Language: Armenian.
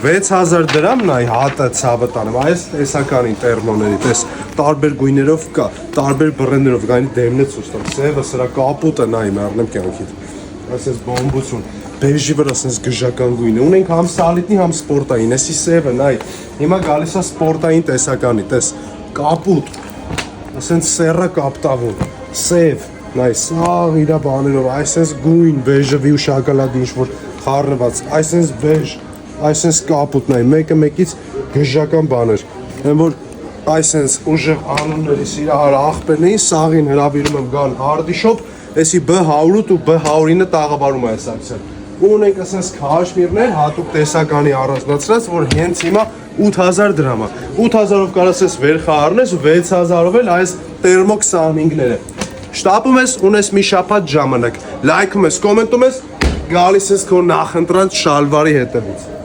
6000 դրամ նայ հատը ցավը տանեմ այս տեսականին տերմոների տես տարբեր գույներով կա տարբեր բրենդերով գանի դեմն է ցույց տամ սևը սրա կապուտը նայ մեռնեմ կյանքիդ այսպես բոմբություն բեժի վրա ասես գժական գույն է ունենք համ սալիտնի համ սպորտային էսի սևը նայ հիմա գալիս է սպորտային տեսականի տես կապուտ ասենց սեռա կապտավուն սև նայ սա իրա բաներով այսպես գույն բեժվի ու շոկոլադի ինչ որ խառնված այսպես բեժ այսպես կապուտ նայ մեկը մեկից գժական բաներ այն որ այսպես ուժեղ անուններից իրար աղբերն էին սաղին հրավիրում եմ գան արդիշոպ էսի B100 ու B109-ը տաղավարում է այս ակցիան ու ունենք ասես քաշմիրներ հատուկ տեսականի առանձնացրած որ հենց հիմա 8000 դրամ է 8000-ով կարասես վեր խառնես ու 6000-ով էլ այս տերմո 25-ները շտապում ես ունես մի շաբաթ ժամանակ լայքում ես կոմենտում ես գալիս ես քո նախընտրանած շալվարի հետևից